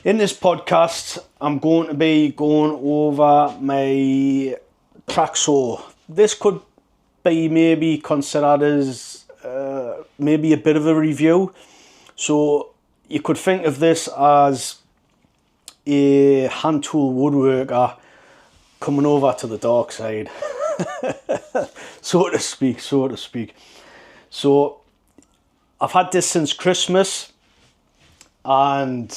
In this podcast, I'm going to be going over my track saw. This could be maybe considered as maybe a bit of a review. So you could think of this as a hand tool woodworker coming over to the dark side, so to speak. So I've had this since Christmas, and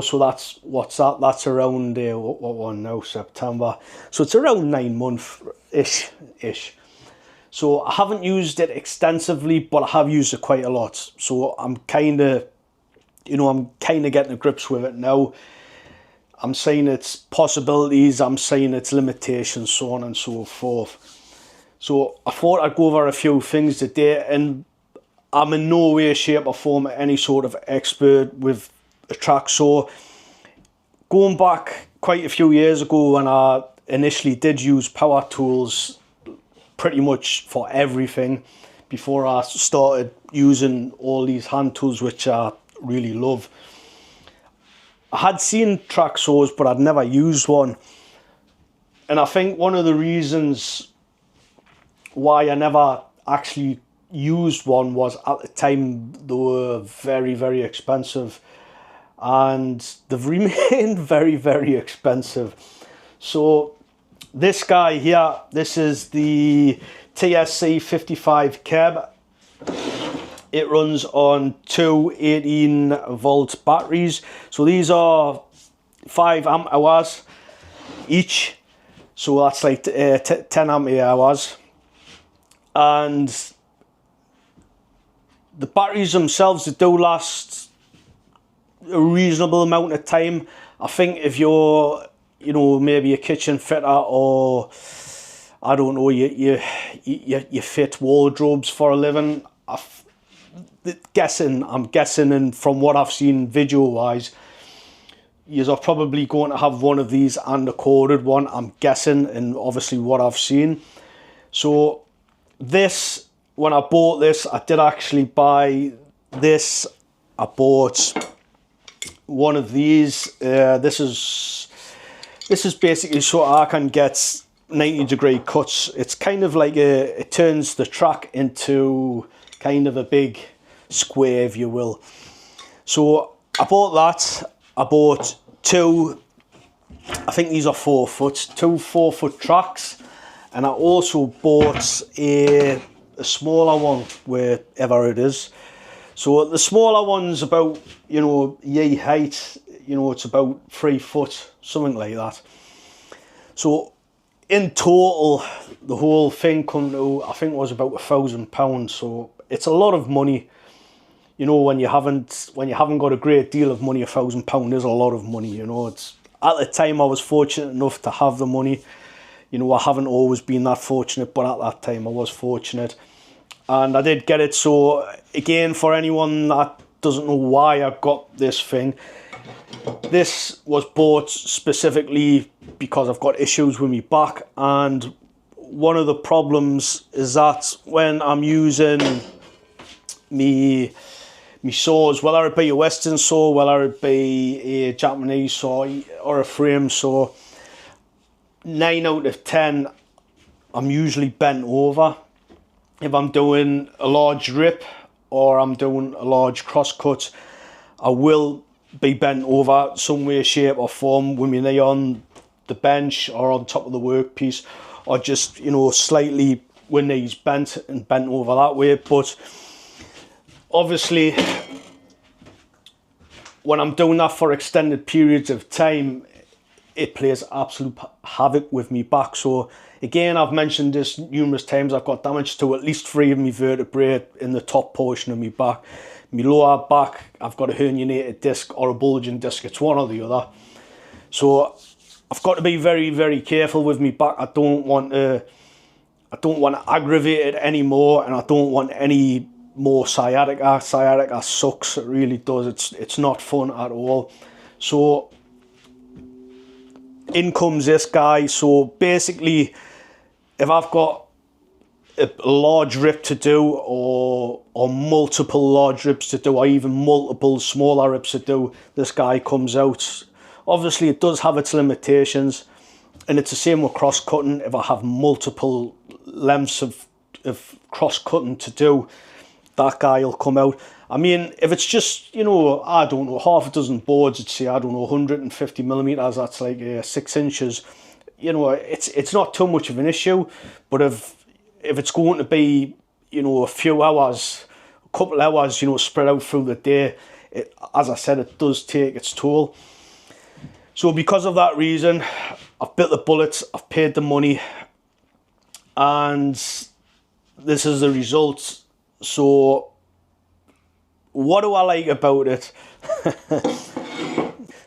so that's what's that? That's around what one now, September. So it's around 9 months ish. So I haven't used it extensively, but I have used it quite a lot. So I'm kind of getting to grips with it now. I'm saying its possibilities, I'm saying its limitations, so on and so forth. So I thought I'd go over a few things today, and I'm in no way, shape or form any sort of expert with a track saw. Going back quite a few years ago when I initially did use power tools pretty much for everything, before I started using all these hand tools which I really love, I had seen track saws, but I'd never used one. And I think one of the reasons why I never actually used one was at the time they were very, very expensive, and they've remained very, very expensive. So this guy here, this is the TSC 55 Keb. It runs on two 18-volt batteries. So these are 5 amp hours each. So that's like 10 ampere hours. And the batteries themselves, they do last a reasonable amount of time. I think if you're, maybe a kitchen fitter, or I don't know, you fit wardrobes for a living, I'm guessing, and from what I've seen video wise, you're probably going to have one of these and a corded one, I'm guessing, and obviously what I've seen. So this, when I bought this, I did actually buy this. I bought one of these. This is basically so I can get 90-degree cuts. It's kind of like it turns the track into kind of a big square, if you will. So I bought that. I bought two, I think these are 4 foot, 2 4-foot tracks, and I also bought a smaller one, wherever it is. So the smaller one's about, yay height, it's about 3 foot, something like that. So in total, the whole thing come to, I think it was about £1,000. So it's a lot of money. When you haven't got a great deal of money, £1,000 is a lot of money. It's, at the time I was fortunate enough to have the money. I haven't always been that fortunate, but at that time I was fortunate, and I did get it. So again, for anyone that doesn't know why I got this thing, this was bought specifically because I've got issues with my back, and one of the problems is that when I'm using me saws, whether it be a Western saw, whether it be a Japanese saw or a frame saw, 9 out of 10 I'm usually bent over. If I'm doing a large rip or I'm doing a large cross cut, I will be bent over some way, shape or form, with my knee on the bench or on top of the workpiece, or just slightly with knees bent and bent over that way. But obviously when I'm doing that for extended periods of time, it plays absolute havoc with me back. So again, I've mentioned this numerous times, I've got damage to at least 3 of my vertebrae in the top portion of my back. My lower back, I've got a herniated disc or a bulging disc, it's one or the other. So I've got to be very, very careful with my back. I don't want to aggravate it anymore, and I don't want any more sciatica. Sciatica sucks, it really does. It's not fun at all. So in comes this guy. So basically, if I've got a large rip to do, or multiple large rips to do, or even multiple smaller rips to do, this guy comes out. Obviously it does have its limitations, and it's the same with cross cutting. If I have multiple lengths of cross cutting to do, that guy will come out. I mean, if it's just, you know, I don't know, half a dozen boards, it's say, I don't know, 150 millimeters, that's like 6 inches. You know, it's not too much of an issue. But if it's going to be, you know, a few hours, a couple hours, you know, spread out through the day, as I said, it does take its toll. So because of that reason, I've bit the bullet, I've paid the money, and this is the result. So what do I like about it?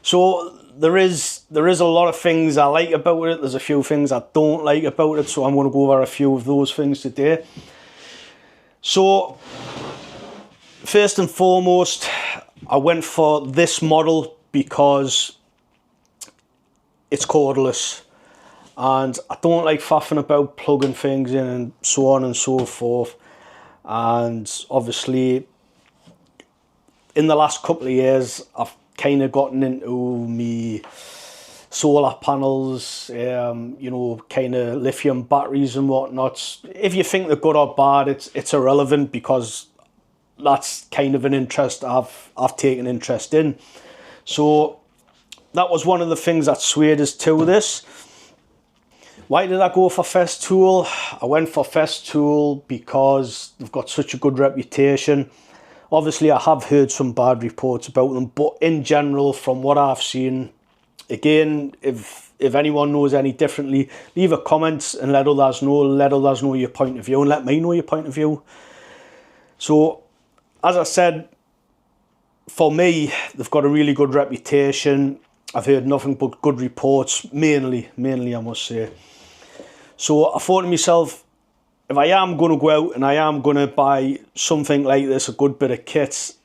So there is a lot of things I like about it. There's a few things I don't like about it. So I'm going to go over a few of those things today. So first and foremost, I went for this model because it's cordless, and I don't like faffing about plugging things in and so on and so forth. And obviously in the last couple of years I've kind of gotten into me solar panels, you know, kind of lithium batteries and whatnot. If you think they're good or bad, it's irrelevant, because that's kind of an interest I've taken interest in. So that was one of the things that swayed us to this. Why did I go for Festool? I went for Festool because they've got such a good reputation. Obviously, I have heard some bad reports about them, but in general, from what I've seen, again, if anyone knows any differently, leave a comment and let others know your point of view, and let me know your point of view. So, as I said, for me, they've got a really good reputation. I've heard nothing but good reports, mainly I must say. So I thought to myself, if I am going to go out and I am going to buy something like this, a good bit of kit,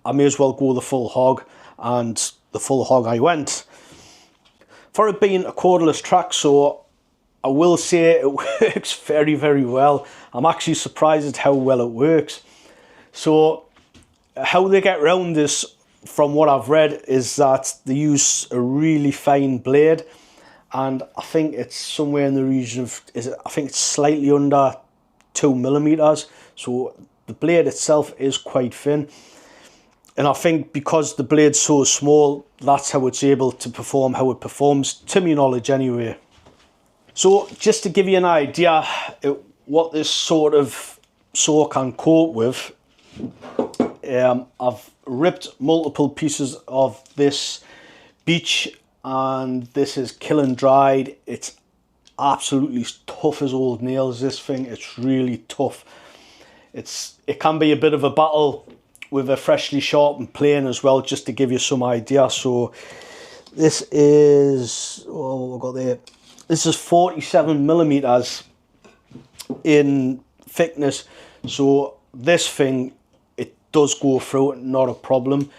I may as well go the full hog, and the full hog I went. For it being a cordless track saw, I will say it works very, very well. I'm actually surprised at how well it works. So how they get around this, from what I've read, is that they use a really fine blade, and I think it's somewhere in the region of, I think it's slightly under 2 millimeters. So the blade itself is quite thin, and I think because the blade's so small, that's how it's able to perform how it performs, to my knowledge anyway. So just to give you an idea what this sort of saw can cope with, I've ripped multiple pieces of this beech, and this is kiln dried. It's absolutely tough as old nails, this thing. It's really tough. It can be a bit of a battle with a freshly sharpened plane as well, just to give you some idea. So this is, oh, what have I got there? This is 47 millimeters in thickness. So this thing, it does go through it, not a problem.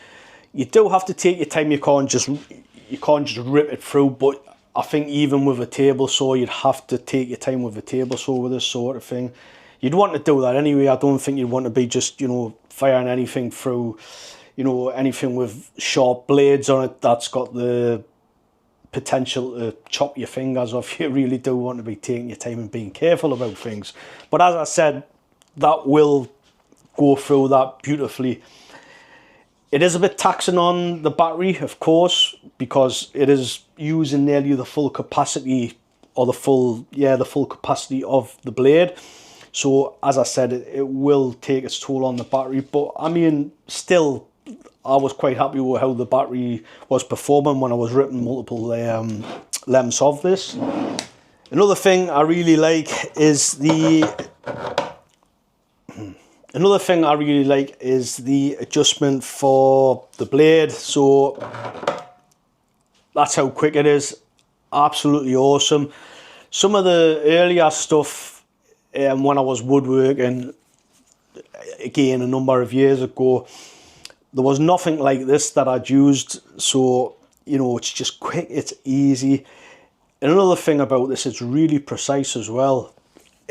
You do have to take your time. You can't just rip it through. But I think even with a table saw, you'd have to take your time with a table saw with this sort of thing. You'd want to do that anyway. I don't think you'd want to be just, you know, firing anything through, you know, anything with sharp blades on it that's got the potential to chop your fingers off. You really do want to be taking your time and being careful about things. But as I said, that will go through that beautifully. It is a bit taxing on the battery, of course, because it is using nearly the full capacity, or the full capacity of the blade. So as I said, it will take its toll on the battery. But I mean, still, I was quite happy with how the battery was performing when I was ripping multiple lengths of this. Another thing I really like is the adjustment for the blade. So that's how quick it is. Absolutely awesome. Some of the earlier stuff, when I was woodworking, again a number of years ago, there was nothing like this that I'd used. So, you know, it's just quick, it's easy. And another thing about this, it's really precise as well.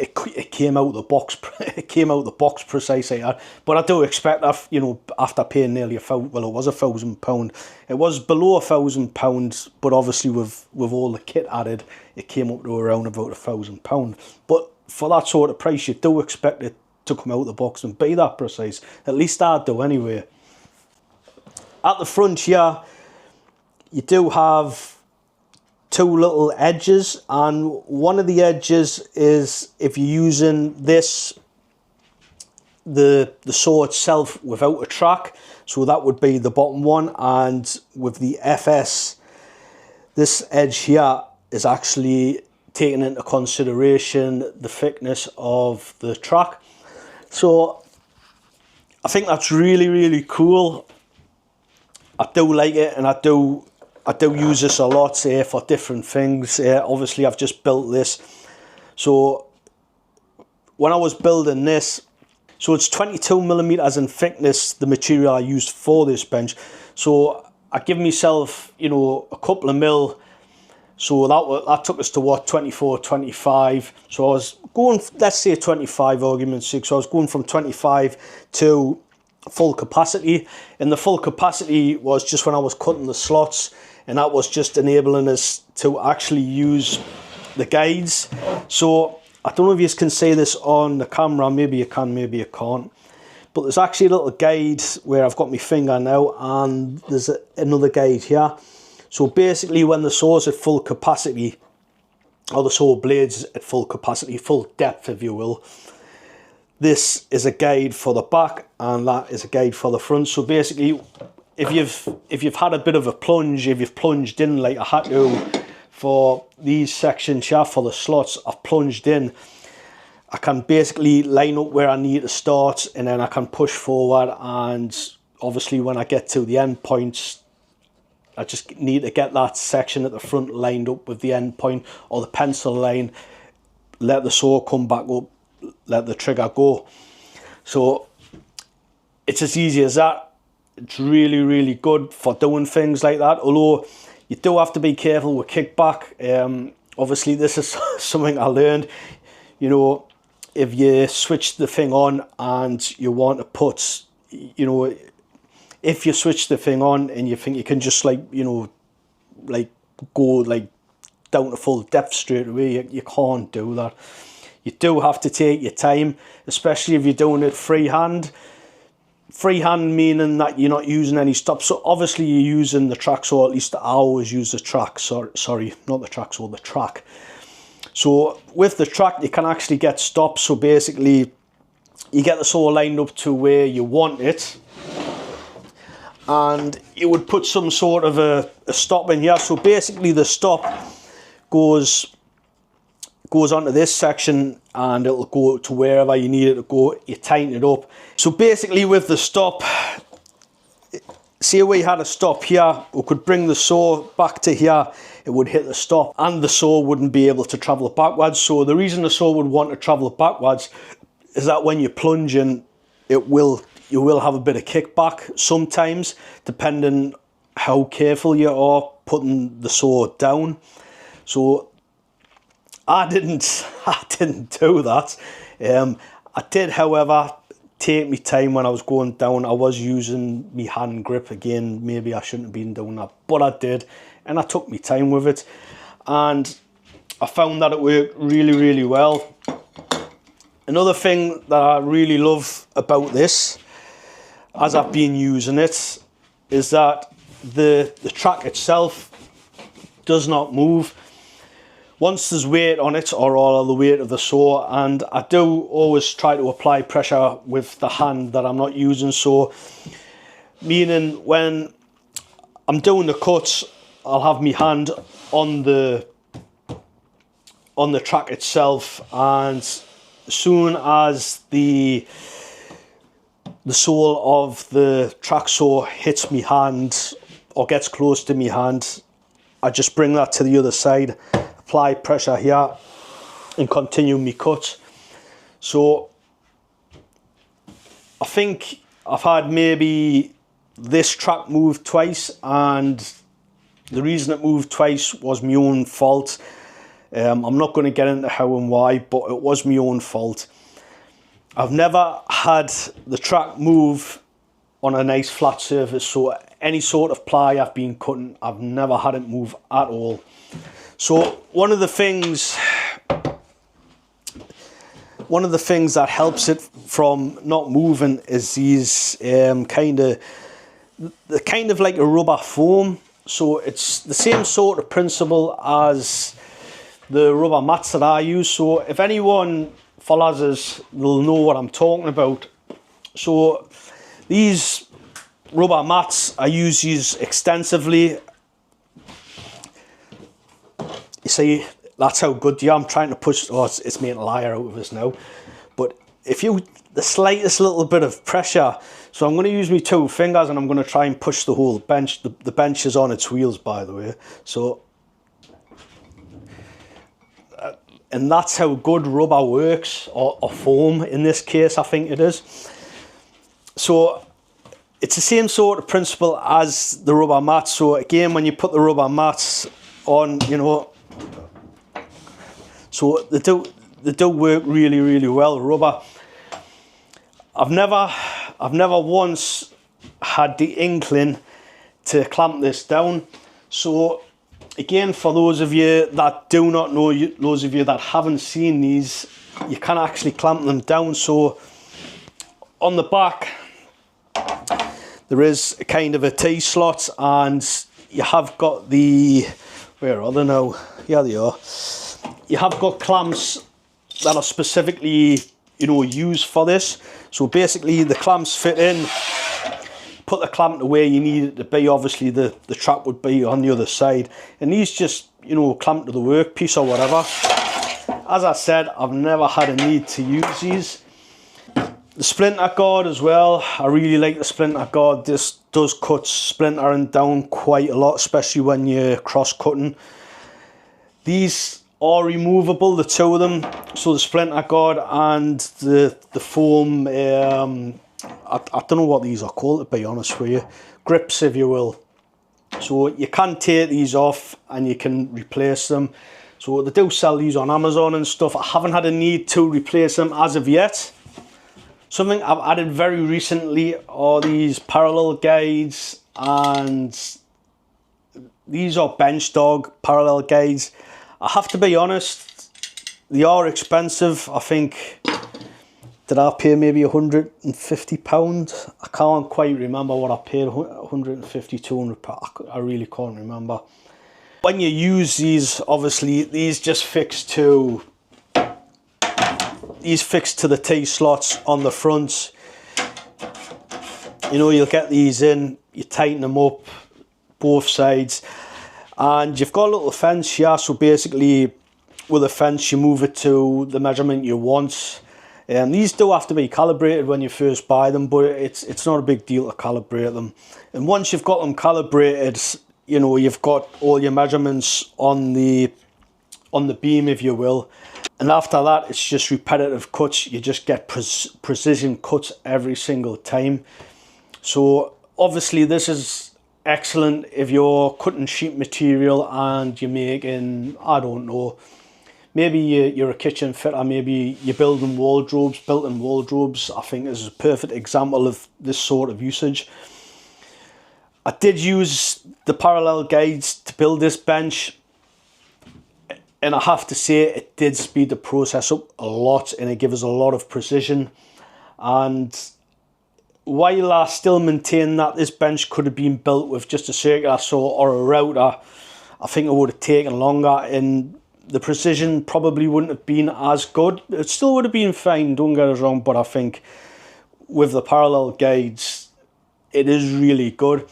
it came out of the box. It came out of the box precisely. But I do expect that, you know, after paying nearly well, it was £1,000. It was below £1,000, but obviously with all the kit added, it came up to around about £1,000. But for that sort of price, you do expect it to come out of the box and be that precise. At least I do anyway. At the front here, you do have two little edges, and one of the edges is, if you're using this, the saw itself without a track, so that would be the bottom one, and with the FS, this edge here is actually taking into consideration the thickness of the track. So I think that's really, really cool. I do like it, and I do use this a lot for different things. Obviously, I've just built this. So when I was building this, so it's 22mm in thickness, the material I used for this bench. So I give myself, you know, a couple of mil. So that took us to what, 24, 25. So I was going, let's say 25, argument's sake. So I was going from 25 to full capacity. And the full capacity was just when I was cutting the slots, and that was just enabling us to actually use the guides. So I don't know if you can see this on the camera, maybe you can, maybe you can't, but there's actually a little guide where I've got my finger now, and there's another guide here. So basically, when the saw's at full capacity, or the saw blades at full capacity, full depth if you will, this is a guide for the back, and that is a guide for the front. So basically, if you've had a bit of a plunge, if you've plunged in like I had to for these sections here, for the slots, I've plunged in, I can basically line up where I need to start, and then I can push forward, and obviously when I get to the end points, I just need to get that section at the front lined up with the end point or the pencil line, let the saw come back up, let the trigger go. So it's as easy as that. It's really, really good for doing things like that, although you do have to be careful with kickback. Obviously this is something I learned, you know, if you switch the thing on and you want to put, you know, if you switch the thing on and you think you can just, like, you know, like go like down to full depth straight away, you can't do that. You do have to take your time, especially if you're doing it freehand. Freehand meaning that you're not using any stops. So obviously you're using the track saw, at least I always use the track, sorry, not the track saw, the track. So with the track you can actually get stops. So basically you get the saw lined up to where you want it, and you would put some sort of a stop in here. So basically the stop goes onto this section, and it'll go to wherever you need it to go. You tighten it up. So basically with the stop, see we had a stop here, we could bring the saw back to here, it would hit the stop, and the saw wouldn't be able to travel backwards. So the reason the saw would want to travel backwards is that when you're plunging, you will have a bit of kickback sometimes, depending how careful you are putting the saw down. So I didn't do that. I did, however, take my time when I was going down. I was using my hand grip again. Maybe I shouldn't have been doing that, but I did, and I took my time with it, and I found that it worked really, really well. Another thing that I really love about this, as I've been using it, is that the track itself does not move once there's weight on it, or all of the weight of the saw. And I do always try to apply pressure with the hand that I'm not using. So meaning when I'm doing the cuts, I'll have my hand on the track itself, and as soon as the sole of the track saw hits me hand or gets close to me hand, I just bring that to the other side, apply pressure here, and continue my cut. So I think I've had maybe this track move twice, and the reason it moved twice was my own fault. I'm not going to get into how and why, but it was my own fault. I've never had the track move on a nice flat surface, so any sort of ply I've been cutting, I've never had it move at all. So one of the things that helps it from not moving is these kind of like a rubber foam. So it's the same sort of principle as the rubber mats that I use. So if anyone follows us, they'll know what I'm talking about. So these rubber mats, I use these extensively. You see, that's how good I'm trying to push. Oh, it's making a liar out of us now. But if you, the slightest little bit of pressure, so I'm going to use my 2 fingers and I'm going to try and push the whole bench. The bench is on its wheels, by the way. So, and that's how good rubber works, or foam in this case, I think it is. So it's the same sort of principle as the rubber mats. So again, when you put the rubber mats on, you know, so they do work really, really well, rubber. I've never once had the inkling to clamp this down. So again, for those of you that do not know, those of you that haven't seen these, you can actually clamp them down. So on the back, there is a kind of a T-slot, and you have got the, where are they now? Yeah, they are. You have got clamps that are specifically, you know, used for this. So basically the clamps fit in, put the clamp to where you need it to be. Obviously the trap would be on the other side, and these just, you know, clamp to the workpiece or whatever. As I said, I've never had a need to use these. The splinter guard as well, I really like the splinter guard. This does cut splintering down quite a lot, especially when you're cross cutting. These are removable, the 2 of them. So the splinter guard and the foam, I don't know what these are called, to be honest with you. Grips, if you will. So you can take these off and you can replace them. So they do sell these on Amazon and stuff. I haven't had a need to replace them as of yet. Something I've added very recently are these parallel guides, and these are bench dog parallel guides. I have to be honest, they are expensive. I think, did I pay maybe £150? I can't quite remember what I paid, 150, 200 pounds. I really can't remember. When you use these, obviously these just fix to the T-slots on the front. You know, you'll get these in, you tighten them up both sides, and you've got a little fence here. So basically with a fence you move it to the measurement you want. These do have to be calibrated when you first buy them, but it's not a big deal to calibrate them. And once you've got them calibrated, you know, you've got all your measurements on the beam, if you will. And after that, it's just repetitive cuts. You just get precision cuts every single time. So obviously this is excellent if you're cutting sheet material and you're making, I don't know, maybe you're a kitchen fitter, maybe you're building wardrobes. Built-in wardrobes, I think, is a perfect example of this sort of usage. I did use the parallel guides to build this bench, and I have to say it did speed the process up a lot, and it gives us a lot of precision. And while I still maintain that this bench could have been built with just a circular saw or a router, I think it would have taken longer, and the precision probably wouldn't have been as good. It still would have been fine, don't get us wrong, but I think with the parallel guides, it is really good.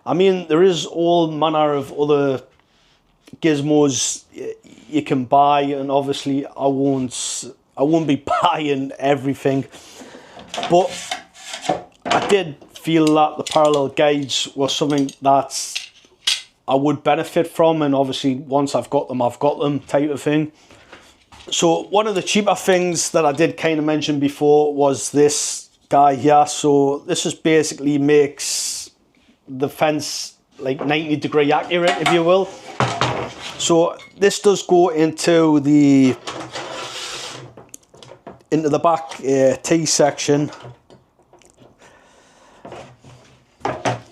I mean, there is all manner of other gizmos you can buy, and obviously I won't be buying everything, but I did feel that the parallel guides were something that I would benefit from, and obviously once I've got them type of thing. So one of the cheaper things that I did kind of mention before was this guy here. So this is basically makes the fence like 90-degree accurate, if you will. So this does go into the back T section,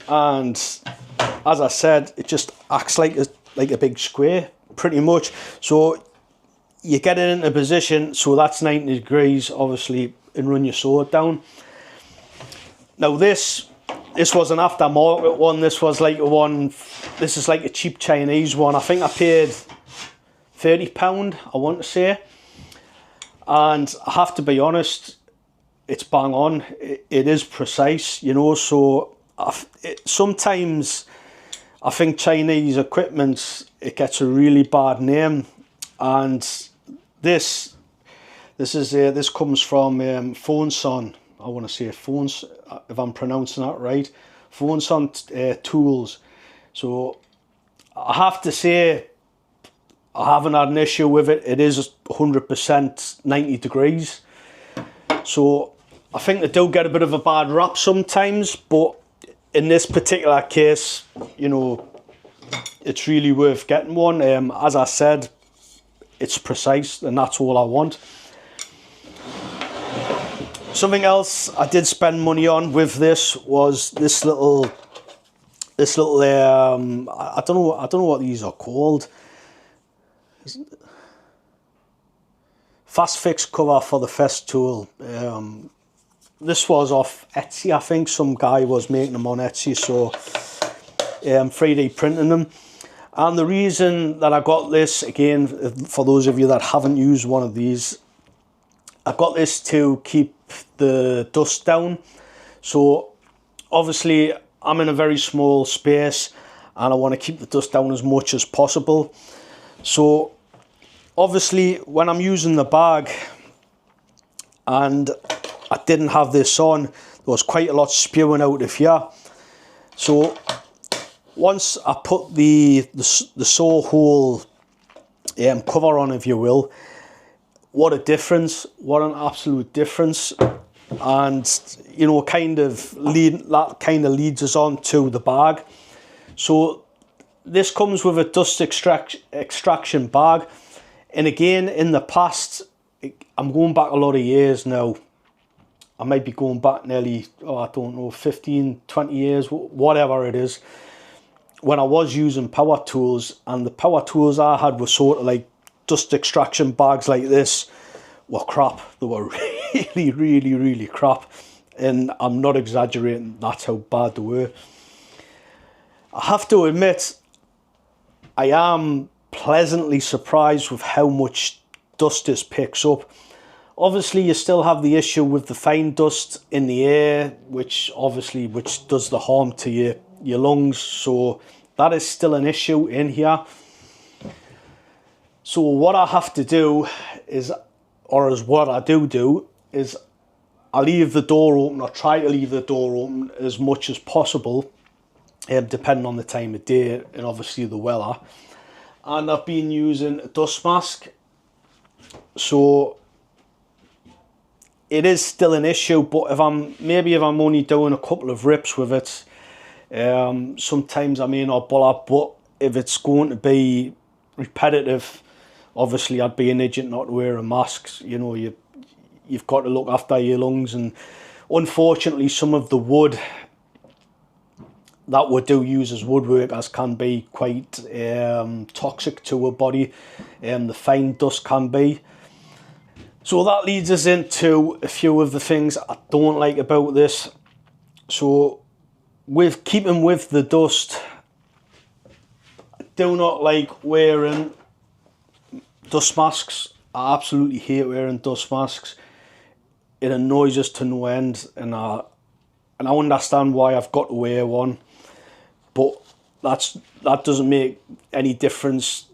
and as I said, it just acts like a big square pretty much. So you get it into position, so that's 90 degrees obviously, and run your sword down. Now this was an aftermarket one. This was like this is like a cheap Chinese one. I think I paid £30, I want to say. And I have to be honest, it's bang on. It is precise, you know. So sometimes I think Chinese equipment, it gets a really bad name. And this comes from Fonson. I want to say Fons, if I'm pronouncing that right. Fonson tools. So I have to say, I haven't had an issue with it. It is 100% 90 degrees. So I think they do get a bit of a bad rap sometimes, but in this particular case, you know, it's really worth getting one. As I said, it's precise, and that's all I want. Something else I did spend money on with this was this little I don't know what these are called. Fast fix cover for the festool. This was off Etsy, I think. Some guy was making them on Etsy, so 3D printing them. And the reason that I got this, again, for those of you that haven't used one of these, I got this to keep the dust down. So obviously I'm in a very small space and I want to keep the dust down as much as possible. So obviously when I'm using the bag and I didn't have this on, there was quite a lot spewing out of here. So once I put the saw hole cover on, if you will, what a difference, what an absolute difference. And you know, that kind of leads us on to the bag. So this comes with a dust extraction bag, and again, in the past, I'm going back a lot of years now, I might be going back nearly, I don't know, 15, 20 years, whatever it is, when I was using power tools, and the power tools I had were sort of like dust extraction bags like this, were crap. They were really, really, really crap. And I'm not exaggerating, that's how bad they were. I have to admit, I am pleasantly surprised with how much dust this picks up. Obviously, you still have the issue with the fine dust in the air, which does the harm to your lungs. So that is still an issue in here. So what I have to do is, what I do is I leave the door open, or try to leave the door open as much as possible, depending on the time of day and obviously the weather. And I've been using a dust mask. So it is still an issue, but if I'm only doing a couple of rips with it, sometimes I may not bother. But if it's going to be repetitive, obviously I'd be an idiot not to wear a mask. You know, you've got to look after your lungs, and unfortunately some of the wood that we do use as woodworkers can be quite toxic to a body. The fine dust can be. So that leads us into a few of the things I don't like about this. So with keeping with the dust, I do not like wearing dust masks. I absolutely hate wearing dust masks. It annoys us to no end, and I understand why I've got to wear one, but that doesn't make any difference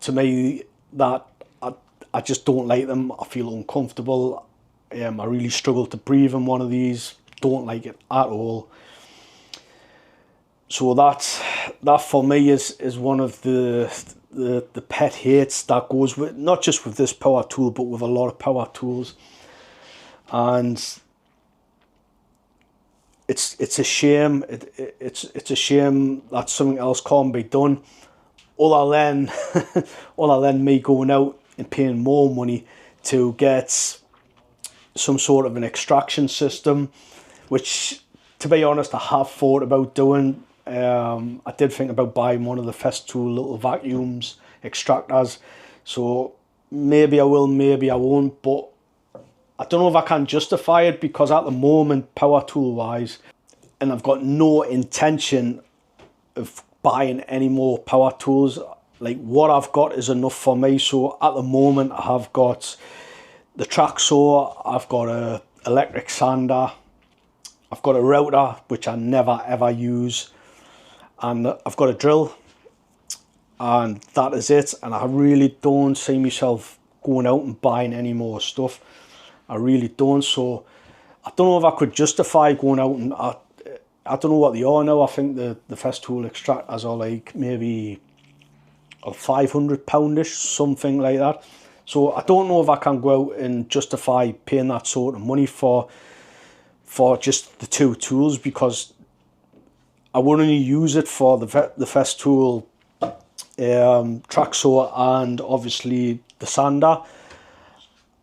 to me. That I just don't like them. I feel uncomfortable. I really struggle to breathe in one of these. Don't like it at all. So that for me is one of the pet hates that goes with, not just with this power tool, but with a lot of power tools. And it's a shame. It's a shame that something else can't be done. other than other than me going out and paying more money to get some sort of an extraction system, which, to be honest, I have thought about doing. I did think about buying one of the festool little vacuums extractors, so maybe I will, maybe I won't, but I don't know if I can justify it, because at the moment, power tool wise, and I've got no intention of buying any more power tools. Like, what I've got is enough for me. So at the moment, I have got the track saw, I've got a electric sander, I've got a router, which I never ever use, and I've got a drill, and that is it. And I really don't see myself going out and buying any more stuff. I really don't. So I don't know if I could justify going out, and I don't know what they are now. I think the festool extractors are like maybe £500-ish, something like that. So I don't know if I can go out and justify paying that sort of money for just the two tools, because I would only use it for the festool track saw and obviously the sander.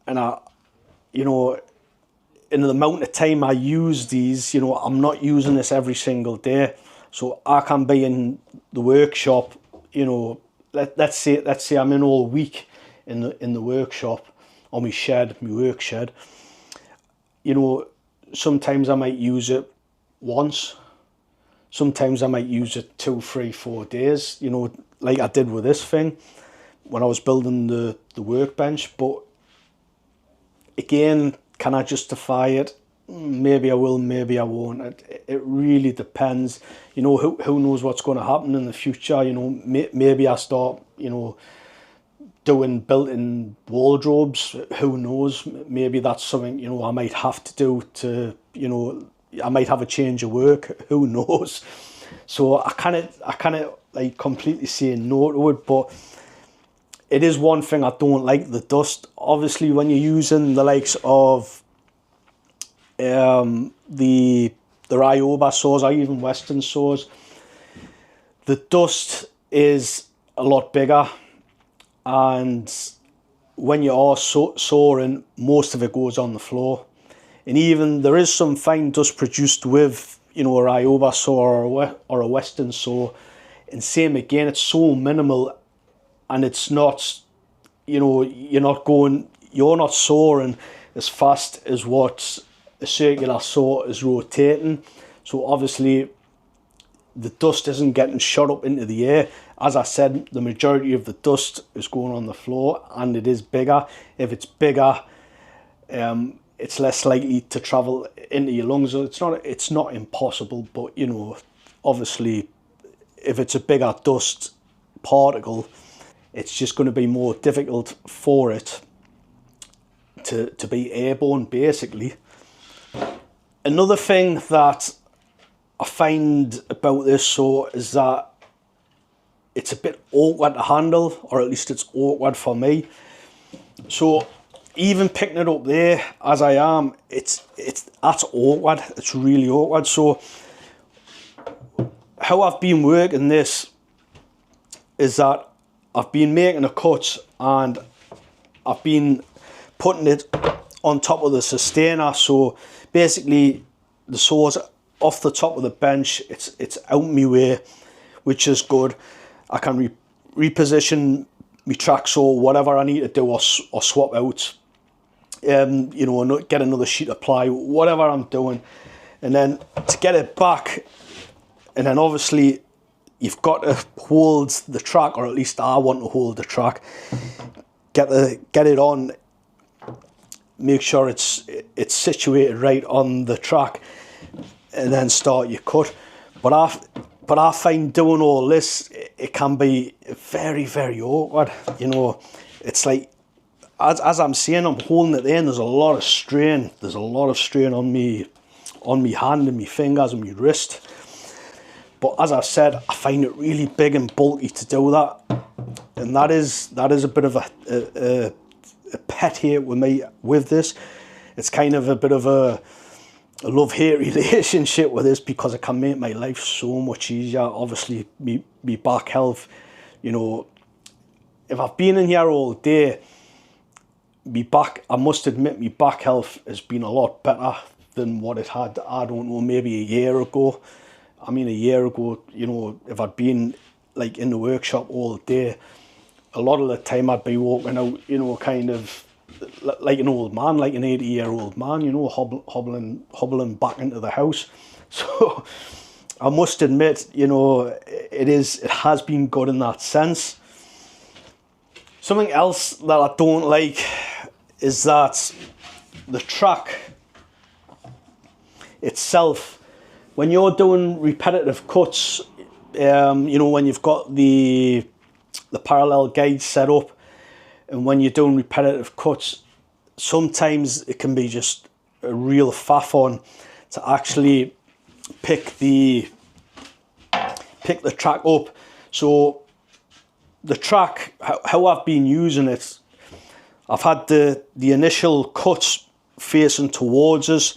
And you know, in the amount of time I use these, you know, I'm not using this every single day. So I can be in the workshop, you know, let's say I'm in all week in the workshop, or my work shed. You know, sometimes I might use it once, sometimes I might use it 2, 3, 4 days, you know, like I did with this thing when I was building the workbench. But again, can I justify it? Maybe I will, maybe I won't. It really depends. You know, who knows what's going to happen in the future. You know, maybe I start, you know, doing built-in wardrobes. Who knows? Maybe that's something, you know, I might have to do to, you know, I might have a change of work. Who knows? So I kind of like completely saying no to it, but it is one thing I don't like, the dust. Obviously, when you're using the likes of the Ryoba saws, or even Western saws, the dust is a lot bigger, and when you are sawing, most of it goes on the floor. And even there is some fine dust produced with, you know, a Ryoba saw or a Western saw, and same again, it's so minimal, and it's not, you know, you're not sawing as fast as what a circular saw is rotating. So obviously the dust isn't getting shot up into the air. As I said, the majority of the dust is going on the floor, and it is bigger. If it's bigger, it's less likely to travel into your lungs. It's not impossible, but you know, obviously if it's a bigger dust particle, it's just going to be more difficult for it to be airborne, basically. Another thing that I find about this saw is that it's a bit awkward to handle, or at least it's awkward for me. So even picking it up there as I am, that's awkward. It's really awkward. So how I've been working this is that I've been making a cut, and I've been putting it on top of the sustainer. So basically the saw's off the top of the bench, it's out my way, which is good. I can reposition my track saw, whatever I need to do, or swap out, you know, get another sheet of ply, whatever I'm doing. And then to get it back, and then obviously you've got to hold the track, or at least I want to hold the track, get it on, make sure it's situated right on the track, and then start your cut. But I find doing all this, it can be very, very awkward. You know, it's like, as I'm saying, I'm holding it there, and there's a lot of strain. There's a lot of strain on me hand and my fingers and my wrist. But as I said, I find it really big and bulky to do that, and that is a bit of a pet hate with me with this. It's kind of a bit of a love-hate relationship with this, because it can make my life so much easier. Obviously, me back health You know, if I've been in here all day, me back, I must admit, my back health has been a lot better than what it had, I don't know, maybe a year ago. I mean, a year ago, you know, if I'd been like in the workshop all day, a lot of the time I'd be walking out, you know, kind of like an old man, like an 80-year-old man, you know, hobbling back into the house. So I must admit, you know, it has been good in that sense. Something else that I don't like is that the track itself, when you're doing repetitive cuts, you know, when you've got the parallel guide set up, and when you're doing repetitive cuts, sometimes it can be just a real faff on to actually pick the track up. So the track, how I've been using it, I've had the initial cuts facing towards us.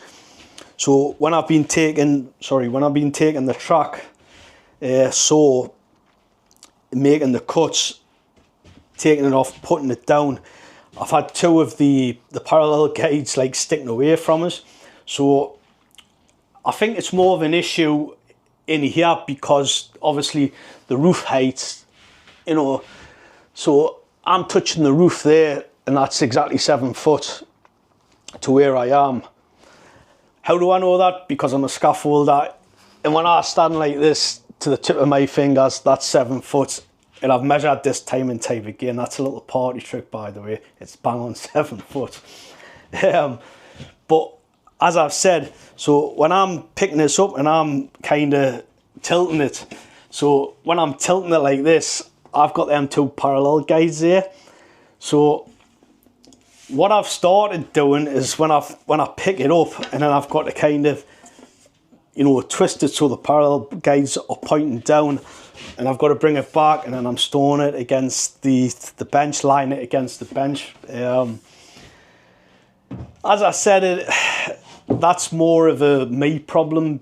So when I've been taking the track, so making the cuts, taking it off, putting it down, I've had two of the parallel guides like sticking away from us. So I think it's more of an issue in here because obviously the roof height, you know, so I'm touching the roof there and that's exactly 7 foot to where I am. How do I know that? Because I'm a scaffolder, and when I stand like this to the tip of my fingers, that's 7 foot. And I've measured this time and time again. That's a little party trick, by the way. It's bang on 7 foot. But as I've said, so when I'm picking this up and I'm kind of tilting it, so when I'm tilting it like this, I've got them two parallel guides there. So what I've started doing is when I pick it up and then I've got to kind of, you know, twist it so the parallel guides are pointing down, and I've got to bring it back, and then I'm storing it against the bench, line it against the bench. As I said, that's more of a me problem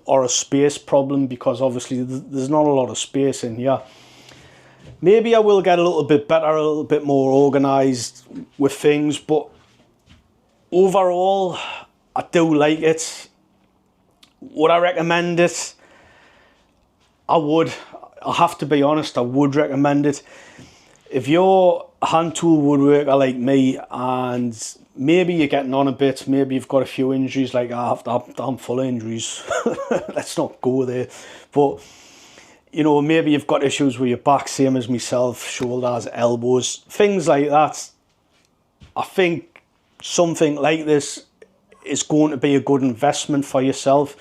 or a space problem, because obviously there's not a lot of space in here. Maybe I will get a little bit better, a little bit more organised with things, but overall, I do like it. Would I recommend it? I would. I have to be honest, I would recommend it. If you're a hand tool woodworker like me, and maybe you're getting on a bit, maybe you've got a few injuries, like I'm full of injuries, let's not go there, but you know, maybe you've got issues with your back, same as myself, shoulders, elbows, things like that. I think something like this is going to be a good investment for yourself.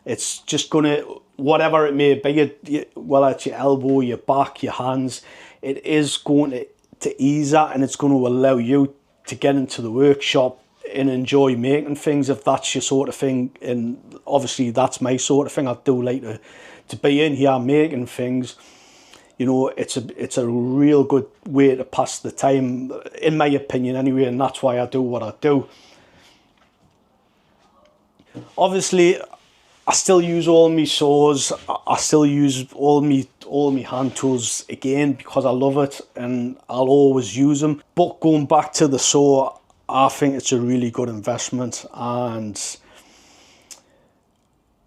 It's just going to, whatever it may be, whether it's your elbow, your back, your hands, it is going to ease that, and it's going to allow you to get into the workshop and enjoy making things, if that's your sort of thing. And obviously that's my sort of thing. I do like to be in here making things. You know, it's a real good way to pass the time, in my opinion anyway, and that's why I do what I do. Obviously, I still use all my saws, I still use all my hand tools again because I love it and I'll always use them. But going back to the saw, I think it's a really good investment. And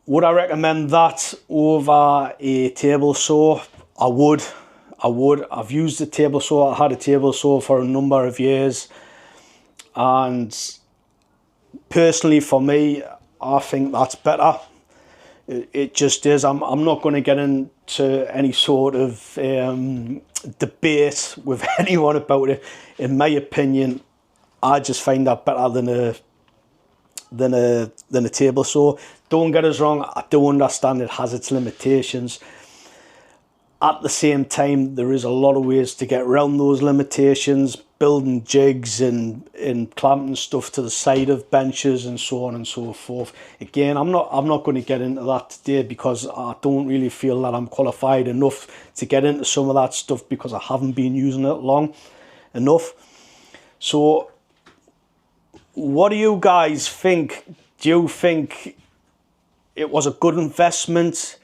would I recommend that over a table saw? I would. I've used a table saw. I had a table saw for a number of years, and personally for me, I think that's better. It just is. I'm not going to get into any sort of debate with anyone about it. In my opinion, I just find that better than a table saw. Don't get us wrong, I do understand it has its limitations. At the same time, there is a lot of ways to get around those limitations, building jigs and clamping stuff to the side of benches and so on and so forth. Again, I'm not going to get into that today because I don't really feel that I'm qualified enough to get into some of that stuff because I haven't been using it long enough. So what do you guys think? Do you think it was a good investment?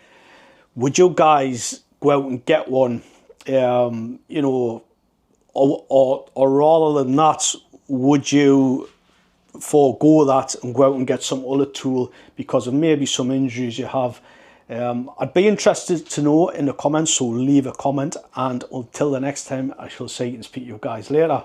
Would you guys go out and get one? you know, or rather than that, would you forego that and go out and get some other tool because of maybe some injuries you have? I'd be interested to know in the comments, so leave a comment, and until the next time, I shall say and speak to you guys later.